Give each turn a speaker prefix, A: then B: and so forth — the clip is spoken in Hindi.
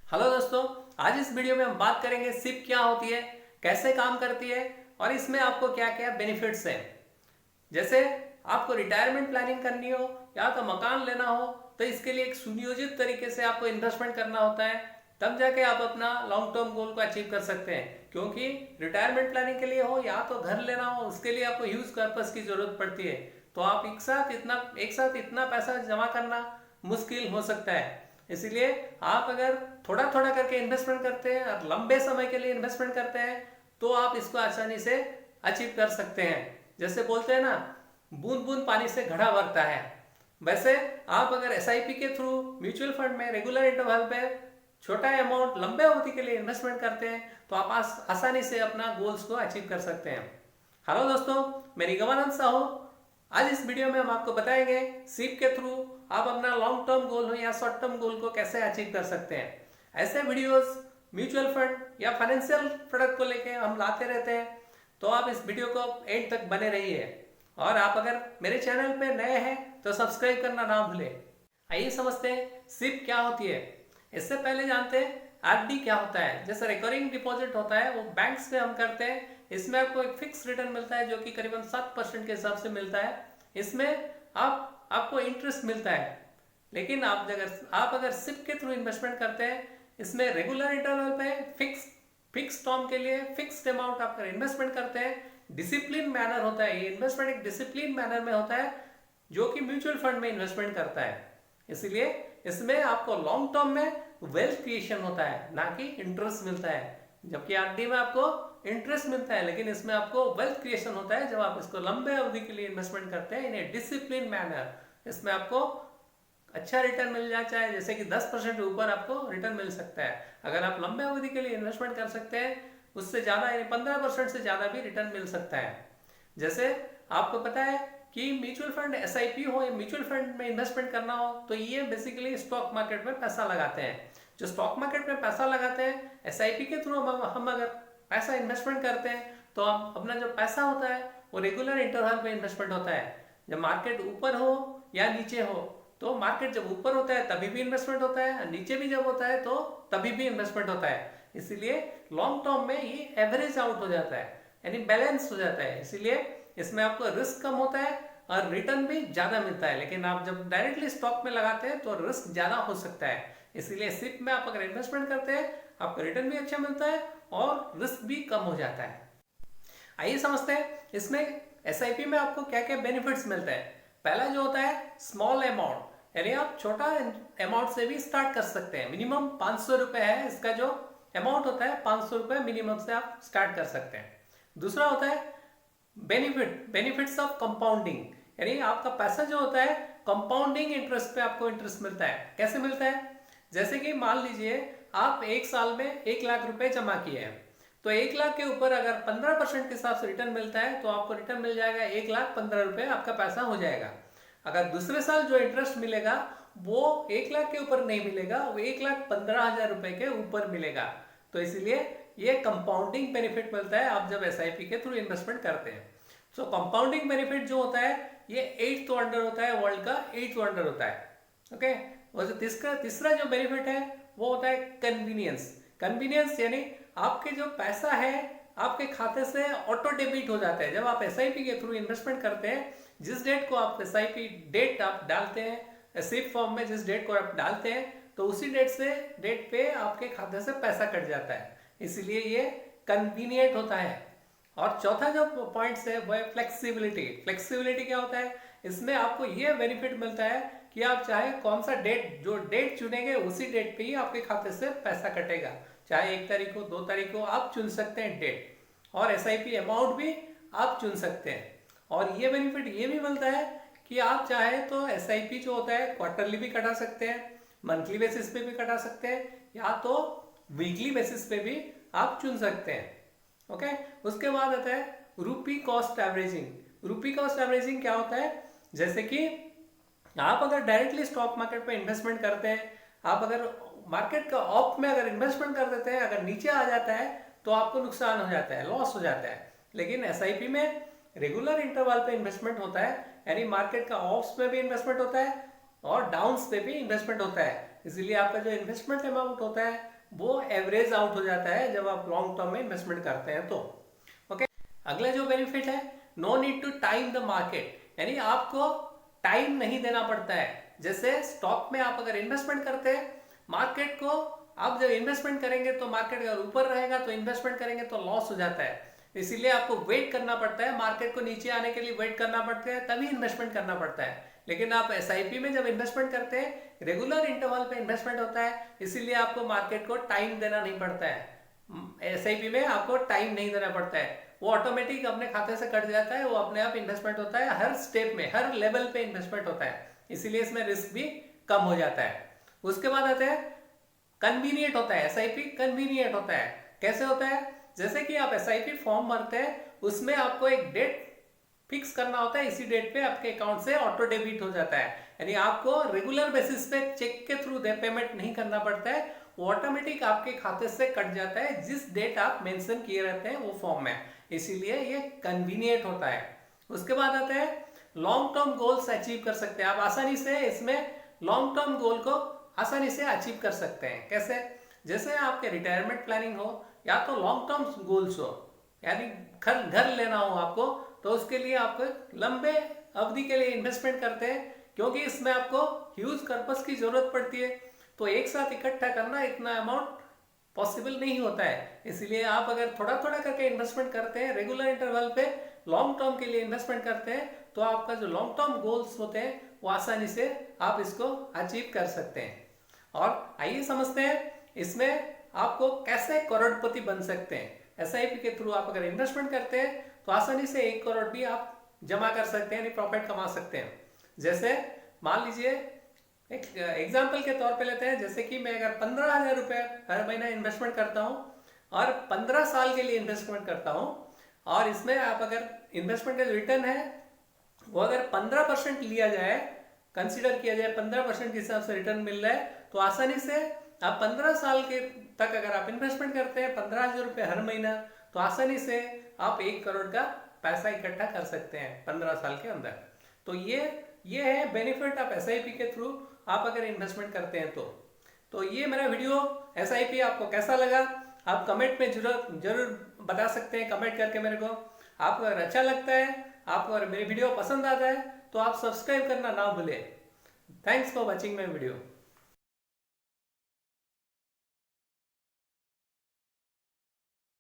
A: हेलो दोस्तों, आज इस वीडियो में हम बात करेंगे सिप क्या होती है, कैसे काम करती है और इसमें आपको क्या क्या बेनिफिट्स हैं। जैसे आपको रिटायरमेंट प्लानिंग करनी हो या तो मकान लेना हो तो इसके लिए एक सुनियोजित तरीके से आपको इन्वेस्टमेंट करना होता है, तब जाके आप अपना लॉन्ग टर्म गोल को अचीव कर सकते हैं। क्योंकि रिटायरमेंट प्लानिंग के लिए हो या तो घर लेना हो, उसके लिए आपको ह्यूज पर्पस की जरूरत पड़ती है। तो आप एक साथ इतना पैसा जमा करना मुश्किल हो सकता है। इसीलिए आप अगर थोड़ा थोड़ा करके इन्वेस्टमेंट करते हैं और लंबे समय के लिए इन्वेस्टमेंट करते हैं तो आप इसको आसानी से अचीव कर सकते हैं। जैसे बोलते हैं ना, बूंद बूंद पानी से घड़ा भरता है। वैसे आप अगर एसआईपी के थ्रू म्यूचुअल फंड में रेगुलर इंटरवल पे छोटा अमाउंट लंबे अवधि के लिए इन्वेस्टमेंट करते हैं तो आप आसानी से अपना गोल्स को अचीव कर सकते हैं। हेलो दोस्तों, मैं रिगवानंद साहू। आज इस वीडियो में हम आपको बताएंगे सीप के थ्रू आप अपना लॉन्ग टर्म गोल हो या शॉर्ट टर्म गोल को कैसे अचीव कर सकते हैं। ऐसे वीडियोस म्यूचुअल फंड या फाइनेंशियल प्रोडक्ट को लेके हम लाते रहते हैं, तो आप इस वीडियो को एंड तक बने रहिए। और आप अगर मेरे चैनल पे नए हैं तो सब्सक्राइब करना ना भूलें। आइए समझते हैं सिप क्या होती है। इससे पहले जानते हैं आरडी क्या होता है। जैसे रिकरिंग डिपॉजिट होता है वो बैंक्स में हम करते हैं, इसमें आपको एक फिक्स रिटर्न मिलता है जो कि करीबन 7% के हिसाब से मिलता है। इसमें आपको इंटरेस्ट मिलता है। लेकिन आप अगर सिप के थ्रू इन्वेस्टमेंट करते हैं, इसमें रेगुलर इंटरवल पे फिक्स टर्म के लिए फिक्स्ड अमाउंट आप इन्वेस्टमेंट करते हैं। डिसिप्लिन मैनर होता है, ये इन्वेस्टमेंट एक डिसिप्लिन मैनर में होता है जो कि म्यूचुअल फंड में इन्वेस्टमेंट करता है। इसलिए इसमें आपको लॉन्ग टर्म में वेल्थ क्रिएशन होता है, ना कि इंटरेस्ट मिलता है। जबकि आरडी में आपको इंटरेस्ट मिलता है, लेकिन इसमें आपको वेल्थ क्रिएशन होता है जब आप इसको लंबे अवधि के लिए इन्वेस्टमेंट करते हैं इन ए डिसिप्लिन मैनर। इसमें आपको अच्छा रिटर्न मिल जाता है, जैसे कि 10% ऊपर आपको रिटर्न मिल सकता है। अगर आप लंबे अवधि के लिए इन्वेस्टमेंट कर सकते हैं, उससे ज़्यादा यानी 15% से ज़्यादा भी रिटर्न मिल सकता है। जैसे आपको पता है कि म्यूचुअल फंड एसआईपी हो या म्यूचुअल फंड में इन्वेस्टमेंट करना हो तो ये बेसिकली स्टॉक मार्केट में पैसा लगाते हैं। जो स्टॉक मार्केट में पैसा लगाते हैं, एसआईपी के थ्रू हम अगर पैसा इन्वेस्टमेंट करते हैं तो हम अपना जो पैसा होता है वो रेगुलर इंटरवल पे इन्वेस्टमेंट होता है। जब मार्केट ऊपर हो या नीचे हो, तो मार्केट जब ऊपर होता है तभी भी इन्वेस्टमेंट होता है और नीचे भी जब होता है तो तभी भी इन्वेस्टमेंट होता है। इसीलिए लॉन्ग टर्म में ये एवरेज आउट हो जाता है, यानी बैलेंस हो जाता है। इसीलिए इसमें आपको रिस्क कम होता है और रिटर्न भी ज़्यादा मिलता है। लेकिन आप जब डायरेक्टली स्टॉक में लगाते हैं तो रिस्क ज़्यादा हो सकता है। इसीलिए सिप में आप अगर इन्वेस्टमेंट करते हैं, आपको रिटर्न भी अच्छा मिलता है और रिस्क भी कम हो जाता है। आइए समझते हैं इसमें एसआईपी में आपको क्या क्या बेनिफिट्स मिलते हैं। पहला जो होता है स्मॉल अमाउंट, यानी आप छोटा अमाउंट से भी स्टार्ट कर सकते हैं। मिनिमम 500 रुपये है इसका जो अमाउंट होता है, 500 रुपये मिनिमम से आप स्टार्ट कर सकते हैं। दूसरा होता है बेनिफिट्स ऑफ कंपाउंडिंग, यानी आपका पैसा जो होता है कंपाउंडिंग इंटरेस्ट पे आपको इंटरेस्ट मिलता है। कैसे मिलता है? जैसे कि मान लीजिए आप एक साल में 1 लाख रुपए जमा किए हैं, तो 1 लाख के ऊपर अगर 15% के हिसाब से रिटर्न मिलता है तो आपको रिटर्न मिल जाएगा 1,15,000 रुपये, आपका पैसा हो जाएगा। अगर दूसरे साल जो इंटरेस्ट मिलेगा वो 1 लाख के ऊपर नहीं मिलेगा, वो 1,15,000 रुपये के ऊपर मिलेगा। तो इसीलिए ये कंपाउंडिंग बेनिफिट मिलता है आप जब एसआईपी के थ्रू इन्वेस्टमेंट करते हैं। सो कंपाउंडिंग बेनिफिट जो होता है ये 8th वंडर होता है, वर्ल्ड का 8th वंडर होता है। ओके, और जो तीसरा जो बेनिफिट है वो होता है कन्वीनियंस, यानी आपके जो पैसा है आपके खाते से ऑटो डेबिट हो जाता है। जब आप एसआईपी के थ्रू इन्वेस्टमेंट करते हैं, जिस डेट को आप एसआईपी डेट आप डालते हैं सिप फॉर्म में, जिस डेट को आप डालते हैं तो उसी डेट पे आपके खाते से पैसा कट जाता है। इसलिए ये कन्वीनियंट होता है। और चौथा जो पॉइंट्स है वो है फ्लेक्सिबिलिटी क्या होता है? इसमें आपको ये बेनिफिट मिलता है कि आप चाहे कौन सा डेट चुनेंगे उसी डेट पे ही आपके खाते से पैसा कटेगा। चाहे 1 तारीख को 2 तारीख को आप चुन सकते हैं डेट, और एसआईपी अमाउंट भी आप चुन सकते हैं। और ये बेनिफिट ये भी मिलता है कि आप चाहे तो एसआईपी जो होता है क्वार्टरली भी कटा सकते हैं, मंथली बेसिस पे भी कटा सकते हैं, या तो वीकली बेसिस पे भी आप चुन सकते हैं। ओके, उसके बाद आता है रूपी कॉस्ट एवरेजिंग क्या होता है? जैसे कि आप अगर डायरेक्टली स्टॉक मार्केट पे इन्वेस्टमेंट करते हैं, आप अगर मार्केट का ऑफ में अगर इन्वेस्टमेंट कर देते हैं, अगर नीचे आ जाता है तो आपको नुकसान हो जाता है, लॉस हो जाता है। लेकिन एसआईपी में रेगुलर इंटरवल पे इन्वेस्टमेंट होता है, यानी मार्केट का ऑफ्स में भी इन्वेस्टमेंट होता है और डाउन्स पे भी इन्वेस्टमेंट होता है। इसीलिए आपका जो इन्वेस्टमेंट अमाउंट होता है वो एवरेज आउट हो जाता है जब आप लॉन्ग टर्म में इन्वेस्टमेंट करते हैं तो। ओके, अगला जो बेनिफिट है, no need to time the market, यानी आपको टाइम नहीं देना पड़ता है। जैसे स्टॉक में आप अगर इन्वेस्टमेंट करते हैं, मार्केट को आप जब इन्वेस्टमेंट करेंगे तो मार्केट अगर ऊपर रहेगा तो इन्वेस्टमेंट करेंगे तो लॉस हो जाता है, इसीलिए आपको वेट करना पड़ता है, मार्केट को नीचे आने के लिए वेट करना पड़ता है, तभी इन्वेस्टमेंट करना पड़ता है। लेकिन आप एसआईपी में जब इन्वेस्टमेंट करते हैं, रेगुलर इंटरवल पे इन्वेस्टमेंट होता है, इसीलिए आपको मार्केट को टाइम देना नहीं पड़ता है। एसआईपी में आपको टाइम नहीं देना पड़ता है, वो ऑटोमेटिक अपने खाते से कट जाता है, वो अपने आप इन्वेस्टमेंट होता है, हर स्टेप में हर लेवल पे इन्वेस्टमेंट होता है, इसीलिए इसमें रिस्क भी कम हो जाता है। उसके बाद आते हैं कन्वीनियंट होता है, एसआईपी कन्वीनियंट होता है। कैसे होता है, जैसे कि आप एसआईपी फॉर्म भरते हैं, उसमें आपको एक डेट फिक्स करना होता है, इसी डेट पे आपके अकाउंट से ऑटो डेबिट हो जाता है, यानी आपको रेगुलर बेसिस पे चेक के थ्रू पेमेंट नहीं करना पड़ता है, वो ऑटोमेटिक आपके खाते से कट जाता है जिस डेट आप मेंशन किए रहते हैं वो फॉर्म में, इसीलिए ये कन्वीनियंट होता है। उसके बाद आते हैं लॉन्ग टर्म गोल्स अचीव कर सकते हैं आप आसानी से, इसमें लॉन्ग टर्म गोल को आसानी से अचीव कर सकते हैं। कैसे, जैसे आपके रिटायरमेंट प्लानिंग हो या तो लॉन्ग टर्म गोल्स हो, यानी घर लेना हो आपको, तो उसके लिए आपको लंबे अवधि के लिए इन्वेस्टमेंट करते हैं, क्योंकि इसमें आपको ह्यूज पर्पस की जरूरत पड़ती है, तो एक साथ इकट्ठा करना इतना अमाउंट पॉसिबल नहीं होता है, इसलिए आप अगर थोड़ा थोड़ा करके इन्वेस्टमेंट करते हैं, रेगुलर इंटरवल पे लॉन्ग टर्म के लिए इन्वेस्टमेंट करते हैं, तो आपका जो लॉन्ग टर्म गोल्स होते हैं वो आसानी से आप इसको अचीव कर सकते हैं। और आइए समझते हैं इसमें आपको कैसे करोड़पति बन सकते हैं। एसआईपी के थ्रू आप अगर इन्वेस्टमेंट करते हैं तो आसानी से 1 करोड़ भी आप जमा कर सकते हैं, यानी प्रॉफिट कमा सकते हैं। जैसे मान लीजिए एक एग्जाम्पल के तौर पे लेते हैं, जैसे कि मैं अगर 15,000 रुपये हर महीना इन्वेस्टमेंट करता हूँ और 15 साल के लिए इन्वेस्टमेंट करता हूँ, और इसमें आप अगर इन्वेस्टमेंट का जो रिटर्न है वो अगर 15% लिया जाए, कंसिडर किया जाए 15% के हिसाब से रिटर्न मिल रहा है, तो आसानी से आप 15 साल के तक अगर आप इन्वेस्टमेंट करते हैं 15,000 रुपये हर महीना, तो आसानी से आप 1 करोड़ का पैसा इकट्ठा कर सकते हैं 15 साल के अंदर। तो ये है बेनिफिट आप एसआईपी के थ्रू आप अगर इन्वेस्टमेंट करते हैं तो ये मेरा वीडियो एसआईपी आपको कैसा लगा आप कमेंट में जरूर बता सकते हैं, कमेंट करके मेरे को। आपको अगर अच्छा लगता है, आपको अगर मेरी वीडियो पसंद आता है, तो आप सब्सक्राइब करना ना भूलें। Thanks for watching my video.